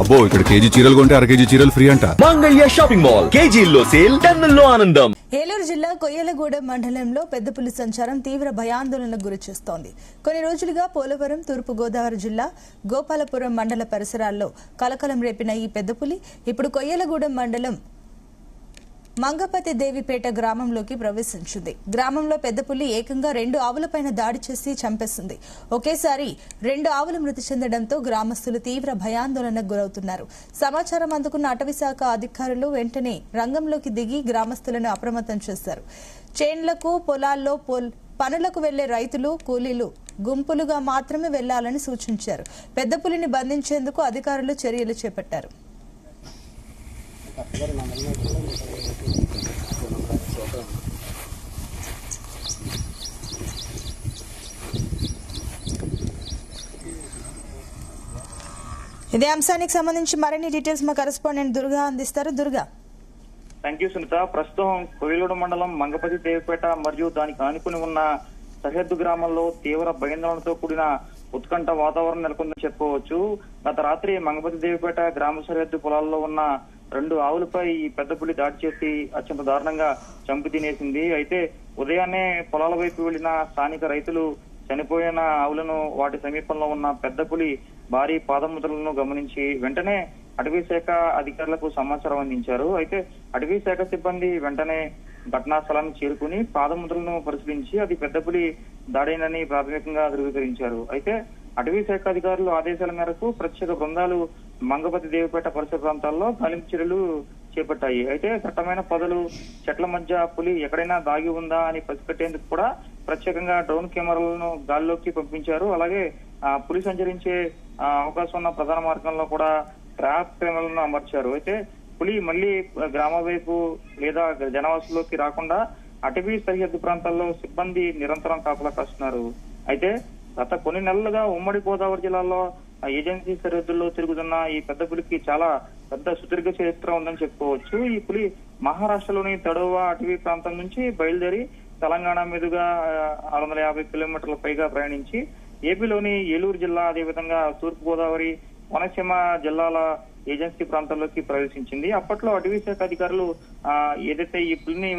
అబ్బో ఇక్కడ కేజీ చీరలు కొంటే అర కేజీ చీరలు ఫ్రీ అంట. మంగళ్య షాపింగ్ మాల్ కేజీల్లో సేల్, టన్నుల్లో ఆనందం. ఏలూరు జిల్లా కొయ్యలగూడెం మండలంలో పెద్ద పులి సంచారం తీవ్ర భయాందోళనకు గురి చేస్తోంది. కొన్ని రోజులుగా పోలవరం, తూర్పు గోదావరి జిల్లా గోపాలపురం మండల పరిసరాల్లో కలకలం రేపిన ఈ పెద్ద పులి ఇప్పుడు కొయ్యలగూడెం మండలం మంగపతి దేవిపేట గ్రామంలోకి ప్రవేశించింది. గ్రామంలో పెద్ద పులి ఏకంగా 2 ఆవులపైన దాడి చేసి చంపేసింది. ఒకేసారి 2 ఆవులు మృతి చెందడంతో గ్రామస్తులు తీవ్ర భయాందోళనకు గురవుతున్నారు. సమాచారం అందుకున్న అటవీశాఖ అధికారులు వెంటనే రంగంలోకి దిగి గ్రామస్తులను అప్రమత్తం చేశారు. చేన్లకు, పొలాల్లో పనులకు వెళ్లే రైతులు, కూలీలు గుంపులుగా మాత్రమే వెళ్లాలని సూచించారు. పెద్ద పులిని బంధించేందుకు అధికారులు చర్యలు చేపట్టారు. ఇదే అంశానికి సంబంధించి మరిన్ని డీటెయిల్స్ మా కరెస్పాండెంట్ దుర్గా అందిస్తారు. దుర్గా. Thank you Sunitha. ప్రస్తుతం కొయ్యలగూడెం మండలం మంగపతి దేవిపేట మరియు దానికి ఆనుకుని ఉన్న సరిహద్దు గ్రామంలో తీవ్ర భయాందోళనతో కూడిన ఉత్కంఠ వాతావరణం నెలకొందని చెప్పుకోవచ్చు. గత రాత్రి మంగపతి దేవిపేట గ్రామ సరిహద్దు పొలాల్లో ఉన్న 2 ఆవులపై ఈ పెద్ద పులి దాడి చేసి అత్యంత దారుణంగా చంపి తినేసింది. అయితే ఉదయాన్నే పొలాల వైపు వెళ్లిన స్థానిక రైతులు చనిపోయిన ఆవులను, వాటి సమీపంలో ఉన్న పెద్ద పులి భారీ పాదముద్రలను గమనించి వెంటనే అటవీ శాఖ అధికారులకు సమాచారం అందించారు. అయితే అటవీ శాఖ సిబ్బంది వెంటనే ఘటనా స్థలాన్ని చేరుకుని పాదముద్రలను పరిశీలించి అది పెద్ద పులి దాడైందని ప్రాథమికంగా ధృవీకరించారు. అయితే అటవీ శాఖ అధికారుల ఆదేశాల మేరకు ప్రత్యేక బృందాలు మంగపతి దేవిపేట పరిసర ప్రాంతాల్లో గాలింపు చర్యలు చేపట్టాయి. అయితే దట్టమైన పొదలు, చెట్ల మధ్య పులి ఎక్కడైనా దాగి ఉందా అని పసిగట్టేందుకు కూడా ప్రత్యేకంగా డ్రోన్ కెమెరాలను గాల్లోకి పంపించారు. అలాగే పులి సంచరించే అవకాశం ఉన్న ప్రధాన మార్గంలో కూడా ట్రాప్ కెమెరాలను అమర్చారు. అయితే పులి మళ్లీ గ్రామ వైపు లేదా జనవాసుల్లోకి రాకుండా అటవీ సరిహద్దు ప్రాంతాల్లో సిబ్బంది నిరంతరం కాపలా కాస్తున్నారు. అయితే గత కొన్ని నెలలుగా ఉమ్మడి గోదావరి జిల్లాలో ఏజెన్సీ సరిహద్దుల్లో తిరుగుతున్న ఈ పెద్ద పులికి చాలా పెద్ద సుదీర్ఘ చరిత్ర ఉందని చెప్పుకోవచ్చు. ఈ పులి మహారాష్ట్రలోని తడోవ అటవీ ప్రాంతం నుంచి బయలుదేరి తెలంగాణ మీదుగా 650 కిలోమీటర్ల పైగా ప్రయాణించి ఏపీలోని ఏలూరు జిల్లా, అదేవిధంగా తూర్పు గోదావరి, కోనసీమ జిల్లాల ఏజెన్సీ ప్రాంతాల్లోకి ప్రవేశించింది. అప్పట్లో అటవీ శాఖ అధికారులు ఏదైతే ఈ పులిని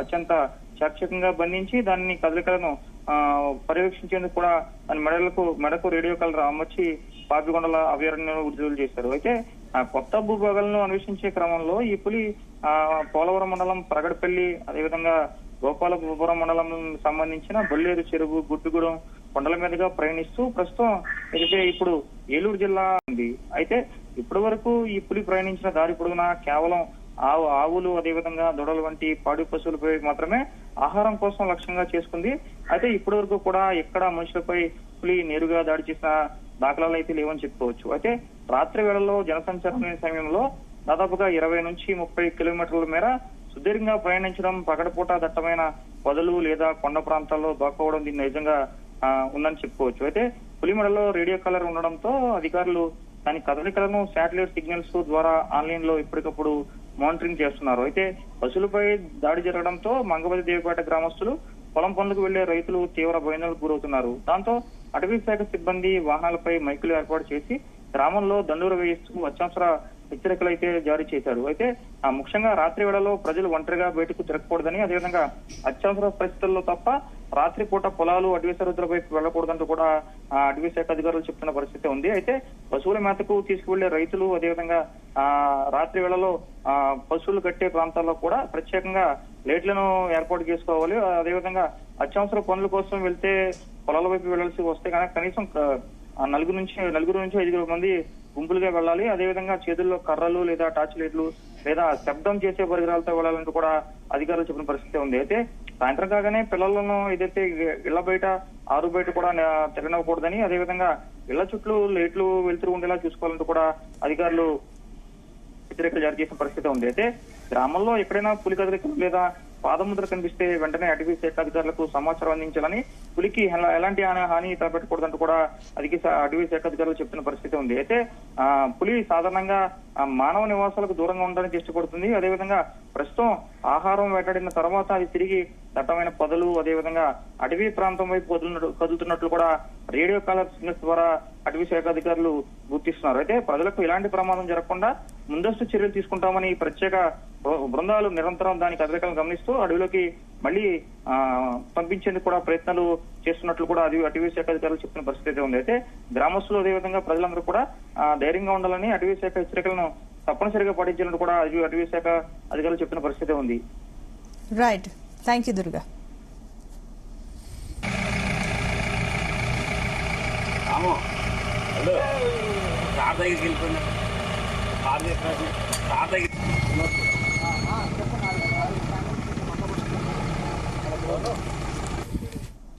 అత్యంత చాకచక్యంగా బంధించి దాన్ని కదలికలను పర్యవేక్షించేందుకు కూడా దాని మెడకు రేడియో కలర్ అమర్చి పాపికొండల అభయారణ్యంలో విడుదల చేశారు. అయితే కొత్త భూభాగాలను అన్వేషించే క్రమంలో ఈ పులి పోలవరం మండలం ప్రగడపల్లి, అదేవిధంగా గోపాలపురం మండలం సంబంధించిన బొల్లేరు చెరువు, గుడ్డుగూడెం కొండల మీదుగా ప్రయాణిస్తూ ప్రస్తుతం ఏదైతే ఇప్పుడు ఏలూరు జిల్లా ఉంది. అయితే ఇప్పటి వరకు ఈ పులి ప్రయాణించిన దారి పొడవునా కేవలం ఆవులు, అదేవిధంగా దూడలు వంటి పాడి పశువులపై మాత్రమే ఆహారం కోసం లక్ష్యంగా చేసుకుంది. అయితే ఇప్పటి వరకు కూడా ఎక్కడ మనుషులపై పులి నేరుగా దాడి చేసిన దాఖలాలు అయితే లేవని చెప్పుకోవచ్చు. అయితే రాత్రి వేళల్లో జనసంచారం లేని సమయంలో దాదాపుగా 20 నుంచి 30 కిలోమీటర్ల మేర సుదీర్ఘంగా ప్రయాణించడం, పగటిపూట దట్టమైన పొదలు లేదా కొండ ప్రాంతాల్లో దాక్కోవడం దీన్ని నిజంగా ఉందని చెప్పుకోవచ్చు. అయితే పులి మెడలో రేడియో కలర్ ఉండడంతో అధికారులు దాని కదలికలను శాటిలైట్ సిగ్నల్స్ ద్వారా ఆన్లైన్ లో ఎప్పటికప్పుడు మానిటరింగ్ చేస్తున్నారు. అయితే పశువులపై దాడి జరగడంతో మంగపతి దేవిపేట గ్రామస్తులు, పొలం పనులకు వెళ్లే రైతులు తీవ్ర భయాందోళనకు గురవుతున్నారు. దాంతో అటవీ శాఖ సిబ్బంది వాహనాలపై మైకులు ఏర్పాటు చేసి గ్రామంలో దండూర వేయిస్తూ అత్యవసర హెచ్చరికలు అయితే జారీ చేశారు. అయితే ముఖ్యంగా రాత్రి వేళలో ప్రజలు ఒంటరిగా బయటకు తిరగకూడదని, అదేవిధంగా అత్యవసర పరిస్థితుల్లో తప్ప రాత్రిపూట పొలాలు, అటవీ సరిహద్దుల వైపు వెళ్లకూడదంటూ కూడా అటవీ శాఖ అధికారులు చెప్తున్న పరిస్థితి ఉంది. అయితే పశువుల మేతకు తీసుకువెళ్లే రైతులు, అదేవిధంగా రాత్రి వేళలో పశువులు కట్టే ప్రాంతాల్లో కూడా ప్రత్యేకంగా లైట్లను ఏర్పాటు చేసుకోవాలి. అదేవిధంగా అత్యవసర పనుల కోసం వెళ్తే పొలాల వైపు వెళ్లాల్సి వస్తే కనుక కనీసం 4 నుంచి 5 మంది గుంపులుగా వెళ్ళాలి. అదేవిధంగా చేతుల్లో కర్రలు లేదా టార్చ్ లైట్లు లేదా శబ్దం చేసే పరికరాలతో వెళ్లాలంటూ కూడా అధికారులు చెప్పిన పరిస్థితి ఉంది. అయితే సాయంత్రం కాగానే పిల్లలను ఏదైతే ఇళ్ల బయట, ఆరు బయట కూడా తిరగనివ్వకూడదని, అదేవిధంగా ఇళ్ల చుట్టూ లైట్లు వెలుతురు ఉండేలా చూసుకోవాలంటూ కూడా అధికారులు హెచ్చరికలు జారీ చేసిన పరిస్థితి ఉంది. అయితే గ్రామంలో ఎక్కడైనా పులి కదలికలు లేదా పాదముద్ర కనిపిస్తే వెంటనే అటవీ శాఖ అధికారులకు సమాచారం అందించాలని, పులికి ఎలాంటి హాని తలపెట్టకూడదంటూ కూడా అటవీ శాఖ అధికారులు చెప్తున్న పరిస్థితి ఉంది. అయితే పులి సాధారణంగా మానవ నివాసాలకు దూరంగా ఉండడానికి ఇష్టపడుతుంది. అదేవిధంగా ప్రస్తుతం ఆహారం వేటాడిన తర్వాత అది తిరిగి దట్టమైన పొదలు, అదేవిధంగా అటవీ ప్రాంతం వైపు కదులుతున్నట్లు కూడా రేడియో కాలర్ సిగ్నల్స్ ద్వారా అటవీ శాఖ అధికారులు గుర్తిస్తున్నారు. అయితే ప్రజలకు ఎలాంటి ప్రమాదం జరగకుండా ముందస్తు చర్యలు తీసుకుంటామని ప్రత్యేక బృందాలు నిరంతరం దాని కదలికలను గమనిస్తూ అడవిలోకి మళ్లీ పంపించేందుకు కూడా ప్రయత్నాలు చేస్తున్నట్లు కూడా అటవీ శాఖ అధికారులు చెప్తున్న పరిస్థితి ఉంది. అయితే గ్రామస్తులు అదేవిధంగా ప్రజలందరూ కూడా ధైర్యంగా ఉండాలని, అటవీ శాఖ హెచ్చరికలను తప్పనిసరిగా పాటించాలని కూడా అటవీ శాఖ అధికారులు చెప్తున్న పరిస్థితి ఉంది. Right, thank you Durga. Car దగ్గరికి వెళ్ళిపోయినా కార్ దగ్గర